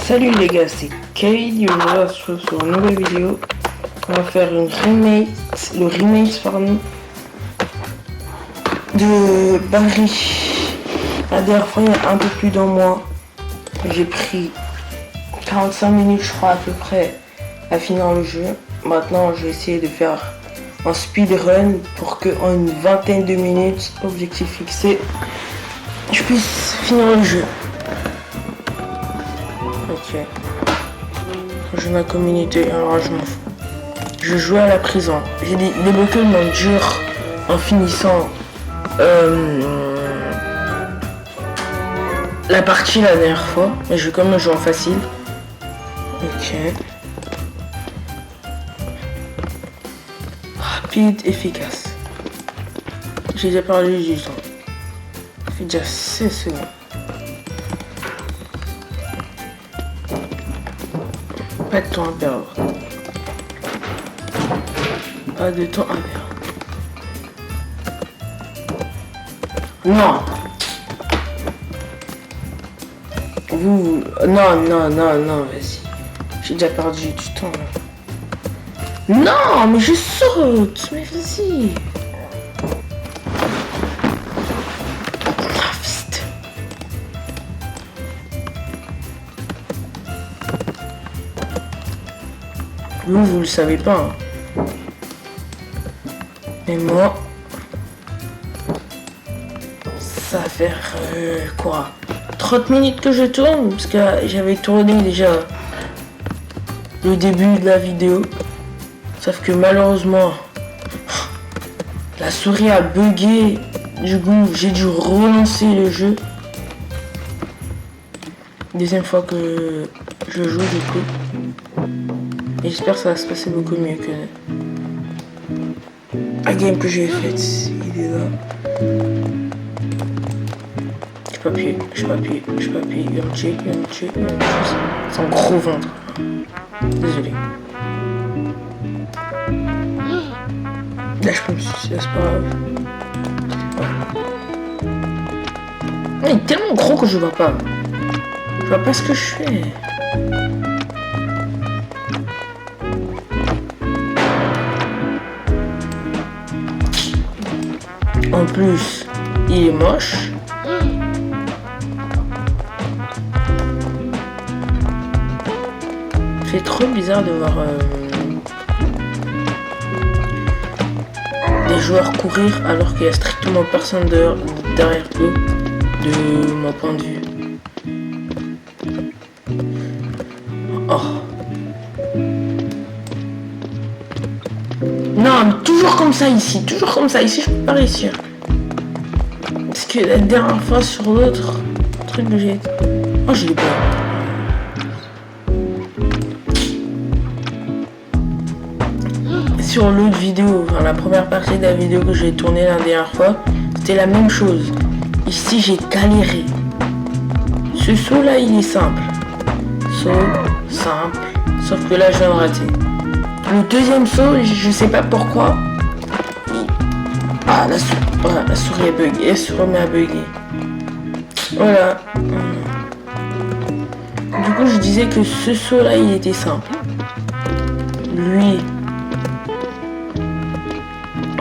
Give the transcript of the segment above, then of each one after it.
Salut les gars, c'est Kyle, et aujourd'hui on se retrouve sur une nouvelle vidéo. On va faire le remake de Barry. La dernière fois, il y a un peu plus d'un mois, j'ai pris 45 minutes je crois à peu près à finir le jeu. Maintenant je vais essayer de faire un speedrun pour que en une vingtaine de minutes, objectif fixé, je puisse finir le jeu. Ok. J'ai ma communauté, alors je m'en fous. Je joue à la prison. J'ai débloqué le monde dur en finissant la partie la dernière fois. Mais je vais quand même jouer en facile. Ok. Rapide, efficace. J'ai déjà perdu du temps. Ça fait déjà 16 secondes. Pas de temps à perdre. Pas de temps à perdre. Non. Non, vas-y. J'ai déjà perdu du temps là. Non, mais je saute. Mais vas-y. Ah, vite. Vous le savez pas. Hein. Mais moi, ça va faire quoi 30 minutes que je tourne, parce que j'avais tourné déjà le début de la vidéo. Sauf que malheureusement, la souris a bugué. Du coup, j'ai dû relancer le jeu. Deuxième fois que je joue du coup. Et j'espère que ça va se passer beaucoup mieux que la game que j'ai faite. Il est là. Je peux appuyer. Il va me tuer. C'est un gros ventre. Désolé. Là je peux me suicider, c'est pas grave. Il est tellement gros que je vois pas. Je vois pas ce que je fais. En plus, il est moche. C'est trop bizarre de voir des joueurs courir alors qu'il y a strictement personne derrière eux, de mon point de vue. Oh. Non, mais toujours comme ça ici, je peux pas réussir. Parce que la dernière fois sur l'autre truc que j'ai... Oh, j'ai eu peur. Sur l'autre vidéo, enfin, la première partie de la vidéo que j'ai tournée la dernière fois, c'était la même chose. Ici, j'ai galéré. Ce saut là, il est simple. Saut, simple. Sauf que là, je viens de rater. Le deuxième saut, je sais pas pourquoi. Ah, la souris est buggée. Elle se remet à bugger. Voilà. Du coup, je disais que ce saut là, il était simple. Lui...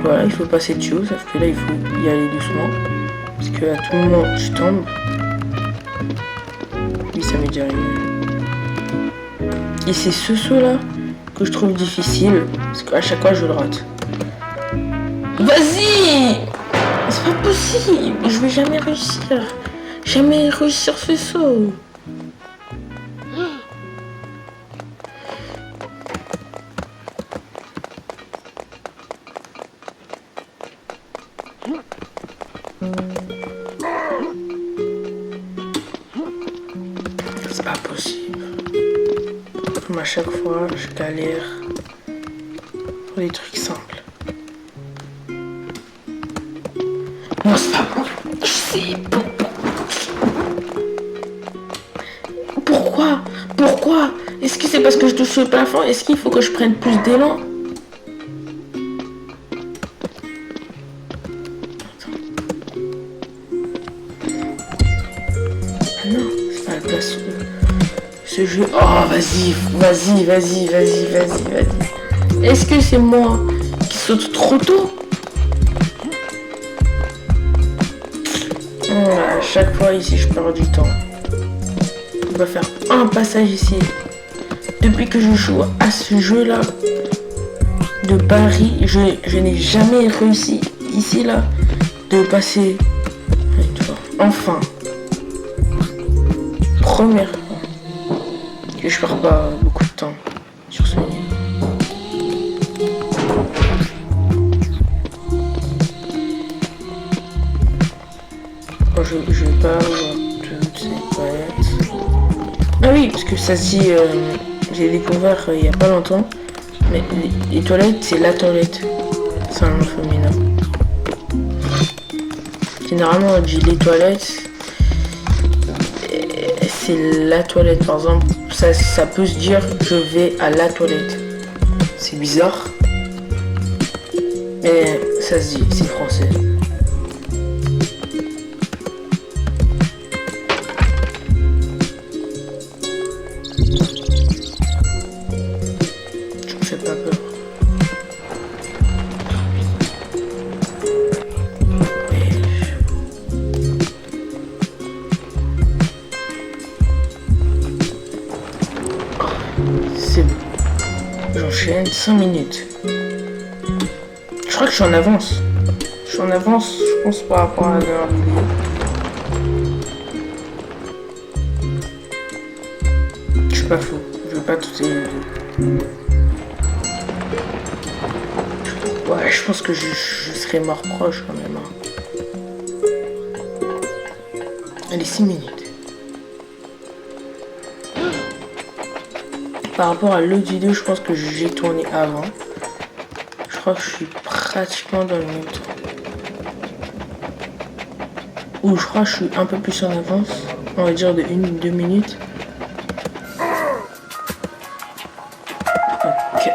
Voilà, il faut passer dessus, sauf que là, il faut y aller doucement. Parce que à tout moment, tu tombes. Oui, ça m'est déjà arrivé. Et c'est ce saut-là que je trouve difficile. Parce qu'à chaque fois, je le rate. Vas-y! C'est pas possible! Je vais jamais réussir. Jamais réussir ce saut. C'est pas possible. Comme à chaque fois, je galère pour les trucs simples. Non, c'est pas bon. Je sais pas. Pourquoi? Est-ce que c'est parce que je touche le plafond? Est-ce qu'il faut que je prenne plus d'élan? Non, c'est pas la place ce jeu. Oh, vas-y. Est-ce que c'est moi qui saute trop tôt? À chaque fois ici, je perds du temps. On va faire un passage ici. Depuis que je joue à ce jeu-là de Paris, je n'ai jamais réussi ici, là, de passer. Enfin. Première fois que je perds pas beaucoup de temps sur ce niveau. Bon, je vais pas voir toutes ces toilettes. Ah oui, parce que ça se dit, j'ai découvert il y a pas longtemps, mais les toilettes, c'est la toilette. C'est un nom féminin. Généralement, on dit les toilettes. C'est la toilette, par exemple. Ça peut se dire je vais à la toilette. C'est bizarre. Mais ça se dit, c'est français. Je me fais pas peur. C'est bon. J'enchaîne 5 minutes. Je crois que je suis en avance. Je pense, par rapport à la vidéo. Je suis pas fou. Je veux pas toutes les vidéos. Ouais, je pense que je serai mort proche quand même. Allez, 6 minutes. Par rapport à l'autre vidéo, je pense que j'ai tourné avant. Je crois que je suis pratiquement dans le même temps. Ou je crois que je suis un peu plus en avance. On va dire de 1 ou 2 minutes. Ok.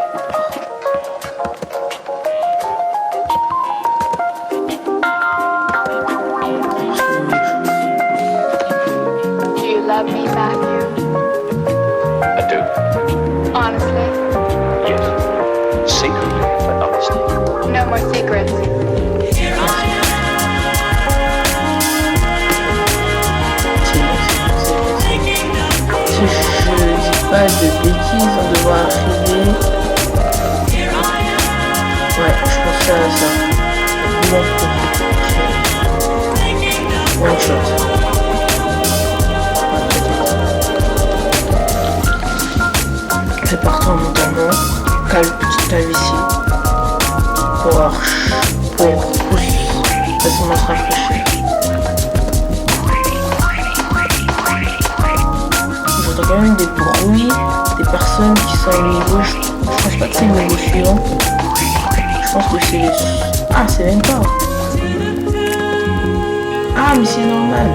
Do you love me, Matthew? I do. Honestly? Yes. Secretly, but honestly. No more secrets. Si je dis pas de bêtises, on devra arriver. Ouais, je pensais à ça. Bon, ok. One shot. C'est parti en montant. Calme, petite calvitie. Pour facilement se rafraîchir. J'entends quand même des bruits, des personnes qui sont au niveau. Je pense pas que c'est le niveau suivant. Je pense que c'est les... Ah, c'est même pas. Ah, mais c'est normal.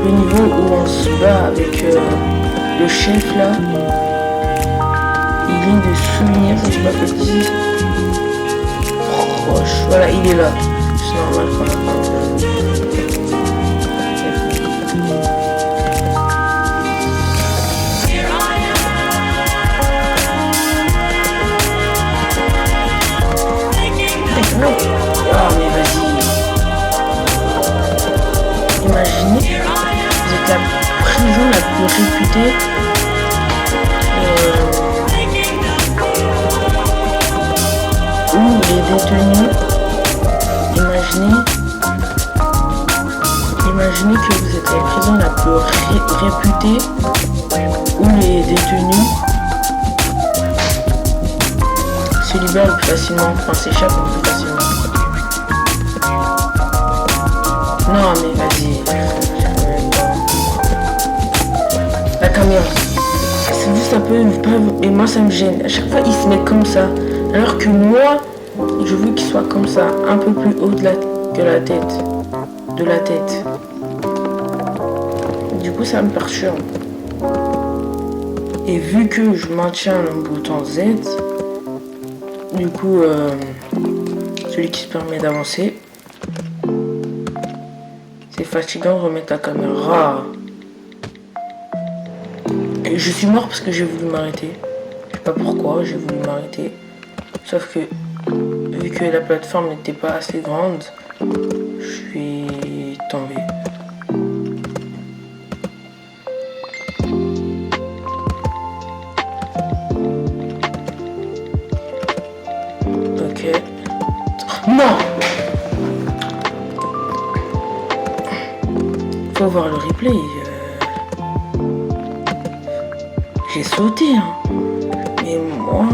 Le niveau où on se bat avec le chef là. Il vient de souvenir, si je dis pas de bêtises. Proche. Voilà, il est là. C'est normal quand même. Ah mais vas-y. Imaginez, vous êtes la prison la plus réputée où les détenus, imaginez que vous êtes la prison la plus réputée où les détenus se libèrent le plus facilement, enfin s'échappent le plus facilement. Non mais vas-y. La caméra. C'est juste un peu... Et moi ça me gêne. À chaque fois il se met comme ça. Alors que moi, je veux qu'il soit comme ça. Un peu plus haut que la tête. De la tête. Du coup ça me perturbe. Et vu que je maintiens le bouton Z, du coup celui qui se permet d'avancer, c'est fatigant de remettre la caméra. je suis mort parce que j'ai voulu m'arrêter. Je sais pas pourquoi, j'ai voulu m'arrêter. Sauf que, vu que la plateforme n'était pas assez grande, je suis tombé. Ok. Non! Faut voir le replay. J'ai sauté, hein. Mais moi,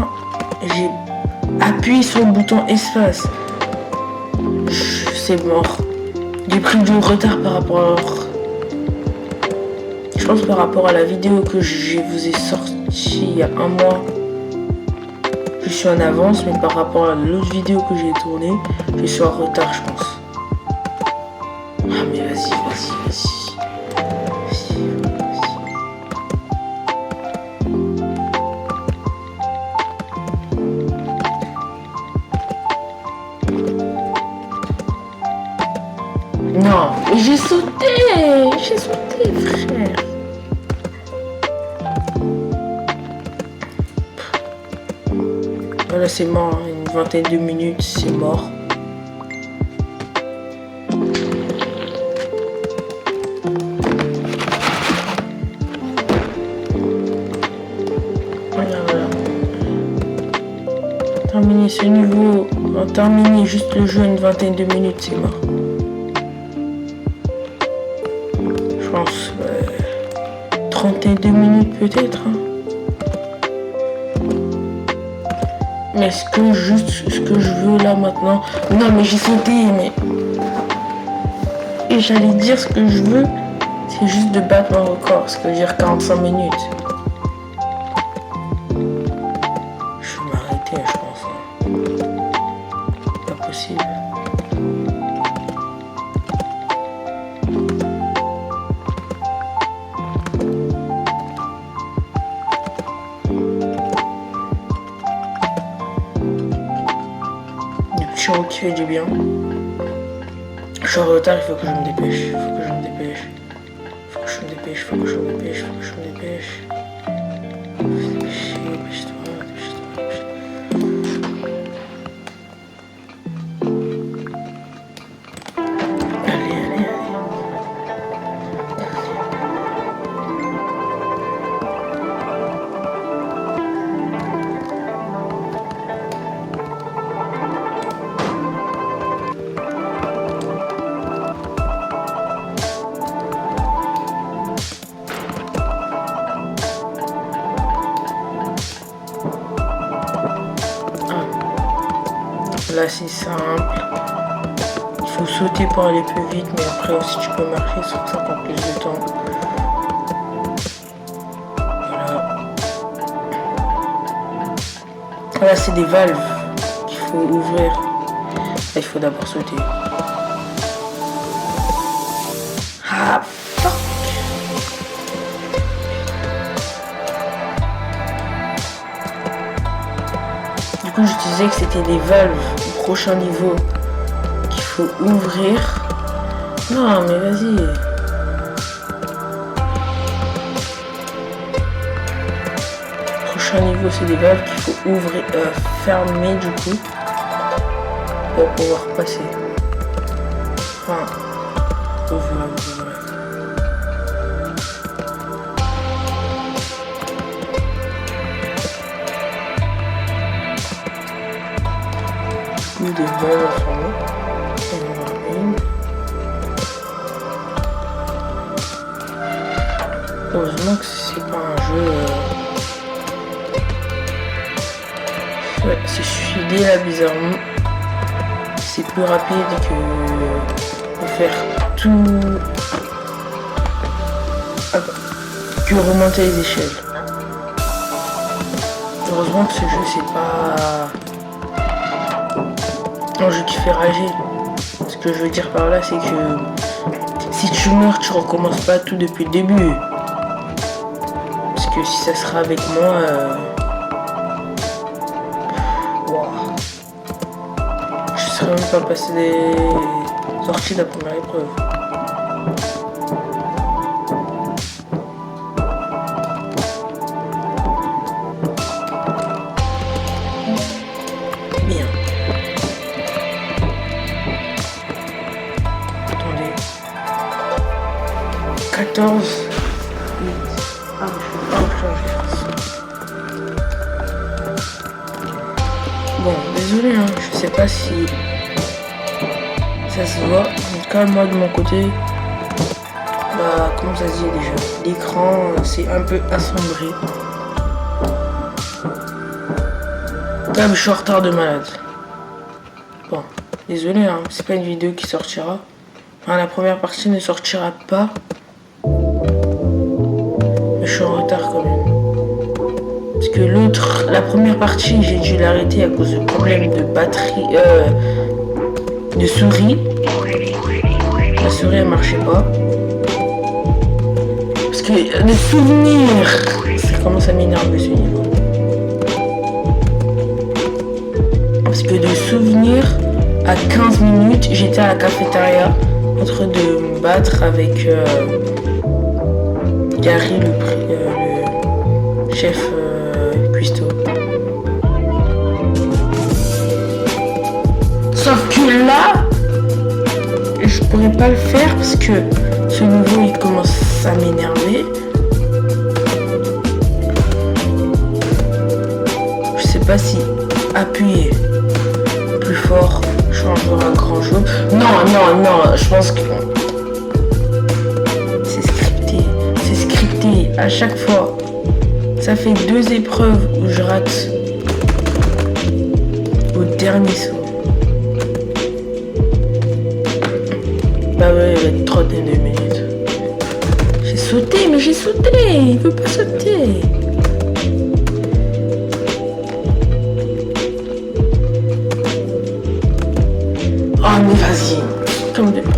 j'ai appuyé sur le bouton espace. C'est mort. J'ai pris du retard par rapport... Je pense par rapport à la vidéo que je vous ai sortie il y a un mois. Je suis en avance, mais par rapport à l'autre vidéo que j'ai tournée, je suis en retard, je pense. Ah mais vas-y. Non, mais j'ai sauté, frère. Voilà, c'est mort, hein. Une vingtaine de minutes, c'est mort. Voilà. Terminer ce niveau, terminer juste le jeu une vingtaine de minutes, c'est mort. Je pense 32 minutes peut-être. Hein. Mais ce que je veux là maintenant... Non mais j'ai sauté, mais... Et j'allais dire ce que je veux, c'est juste de battre mon record, ce que veut dire 45 minutes. Je vais m'arrêter, je pense. Hein. Pas possible. Qui fait du bien. Je suis en retard, il faut que je me dépêche. Dépêche-toi. Allez. Là c'est simple, il faut sauter pour aller plus vite, mais après aussi tu peux marcher, sauf que ça prend plus de temps. Voilà, c'est des valves qu'il faut ouvrir. Là, il faut d'abord sauter. Ah fuck. Du coup je disais que c'était des valves au prochain niveau qu'il faut ouvrir. Non mais vas-y. Prochain niveau c'est des valves qu'il faut ouvrir, fermer du coup pour pouvoir passer. Enfin, ouvrir. Des balles à fermer. Heureusement que c'est pas un jeu. Ouais, c'est suicidé là bizarrement. C'est plus rapide que faire tout. Que remonter les échelles. Heureusement que ce jeu c'est pas un jeu qui fait rager. Ce que je veux dire par là, c'est que si tu meurs, tu recommences pas tout depuis le début. Parce que si ça sera avec moi, wow. Je serais même pas passé des sorties de la première épreuve. 14. 8. Ah, je peux pas changer ça. Bon, désolé, hein, je sais pas si ça se voit. En tout cas, moi de mon côté, bah, comment ça se dit déjà? L'écran, c'est un peu assombri. Comme je suis en retard de malade. Bon, désolé, hein, c'est pas une vidéo qui sortira. Enfin, la première partie ne sortira pas. Mais je suis en retard quand même. Parce que l'autre, la première partie, j'ai dû l'arrêter à cause de problèmes de batterie, de souris. La souris, elle marchait pas. Parce que les souvenirs, ça commence à m'énerver ce niveau. Parce que de souvenirs, à 15 minutes, j'étais à la cafétéria en train de me battre avec Gary, le chef cuistot. Sauf que là, je pourrais pas le faire parce que ce niveau il commence à m'énerver. Je sais pas si appuyer plus fort changera grand chose. Non, je pense que c'est scripté à chaque fois. Ça fait 2 épreuves où je rate au dernier saut. Bah ouais, il va être 32 minutes. J'ai sauté, mais j'ai sauté. Il veut pas sauter. Oh mais vas-y, comme de pas.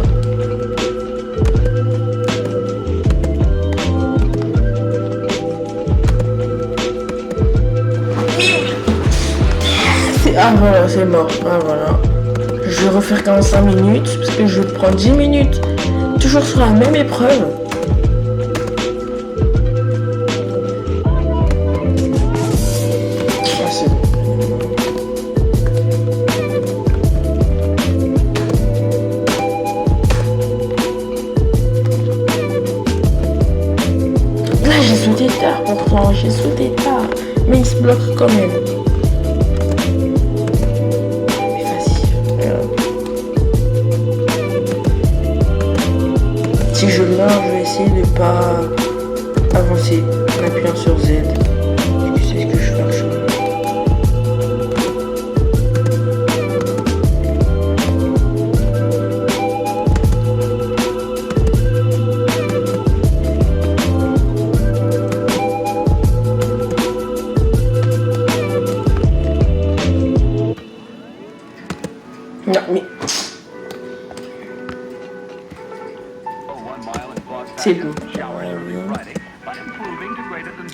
Ah voilà, c'est mort. Ah voilà. Je vais refaire 45 minutes parce que je prends 10 minutes. Toujours sur la même épreuve. Ah, c'est bon. Là j'ai sauté tard pourtant, j'ai sauté tard. Mais il se bloque quand même. Si je meurs, je vais essayer de pas avancer en appuyant sur Z. Tu sais ce que je cherche. Non mais c'est bon.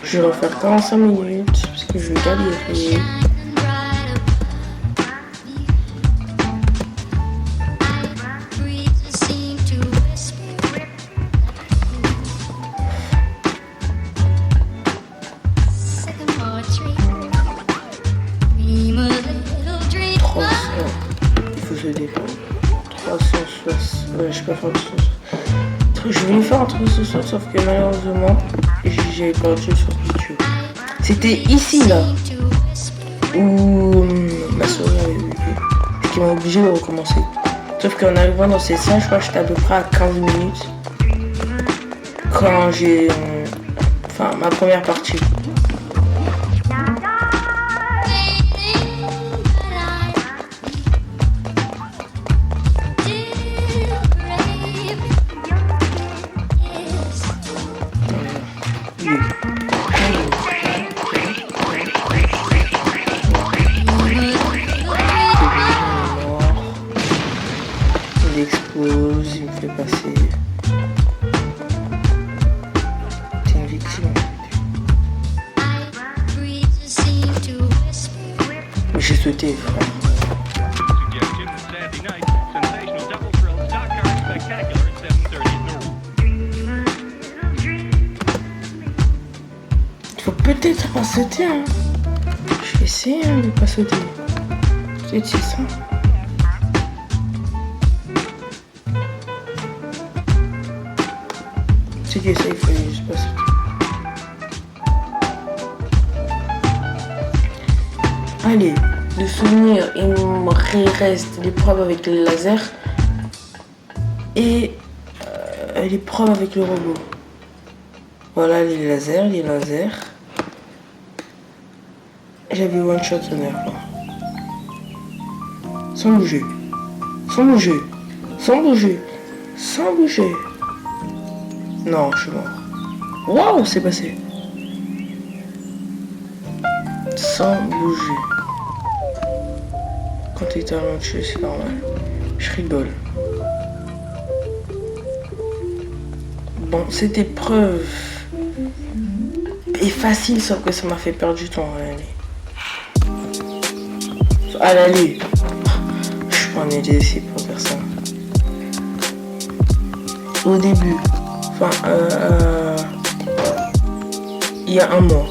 Je vais refaire 45 minutes parce que je vais galérer. Il faut se défendre. 360. Ouais, je peux faire 360. Je voulais faire entre ce soir, sauf que malheureusement, j'ai perdu sur YouTube. C'était ici, là, où ma souris avait bugué. Ce qui m'a obligé de recommencer. Sauf qu'en arrivant dans ces salles, je crois que j'étais à peu près à 15 minutes. Quand j'ai... Enfin, ma première partie. Il explose, il me fait passer. T'es une victime en fait. Mais j'ai sauté, frère. Faut peut-être pas sauter, hein. Je vais essayer de pas sauter. Peut-être c'est ça. C'est que ça, il faut juste passer. Allez, de souvenirs, il me reste l'épreuve avec le laser et l'épreuve avec le robot. Voilà les lasers. J'avais one shot la dernière fois. Sans bouger. Non, je suis mort. Waouh, c'est passé. Sans bouger. Quand t'es talentueux, c'est normal. Je rigole. Bon, cette épreuve est facile, sauf que ça m'a fait perdre du temps à l'aller. Je suis pas en ici pour faire ça. Au début, enfin, il y a un mois.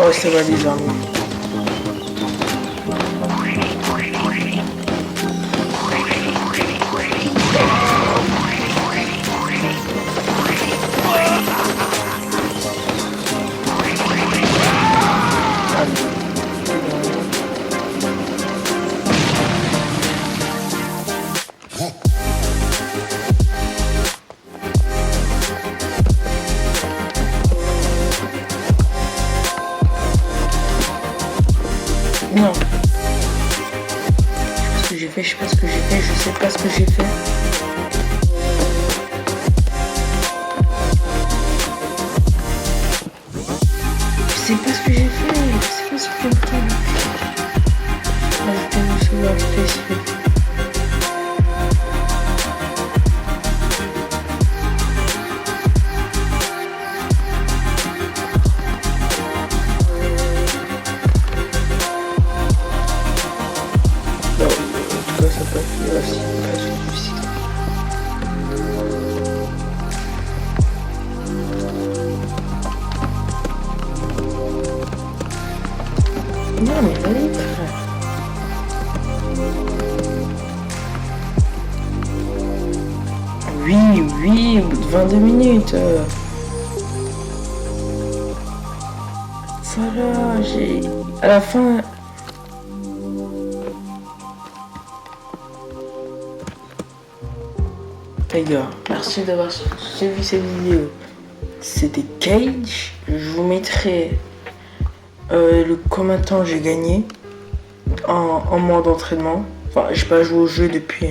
Oh, ça va bizarre. Non. Je sais pas ce que j'ai fait. Je sais pas ce que j'ai fait. Je sais pas ce que j'ai fait. Je sais pas ce que j'ai fait. Non mais allez, frère. Oui, au bout de 22 minutes. Voilà, j'ai... À la fin... Les gars, merci d'avoir suivi cette vidéo. C'était Cage. Je vous mettrai combien de temps j'ai gagné en mois d'entraînement. Enfin, j'ai pas joué au jeu depuis.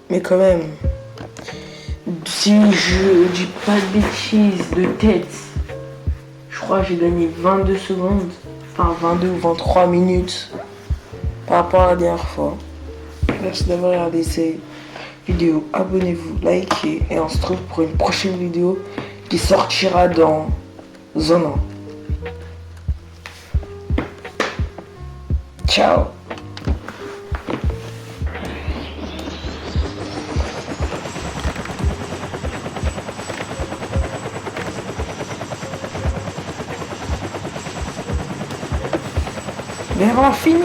Mais quand même, si je dis pas de bêtises de tête, je crois que j'ai gagné 22 secondes. Enfin, 22 ou 23 minutes par rapport à la dernière fois. Merci d'avoir regardé ces vidéos. Abonnez-vous, likez et on se retrouve pour une prochaine vidéo qui sortira dans un an. Ciao. Mais on a fini.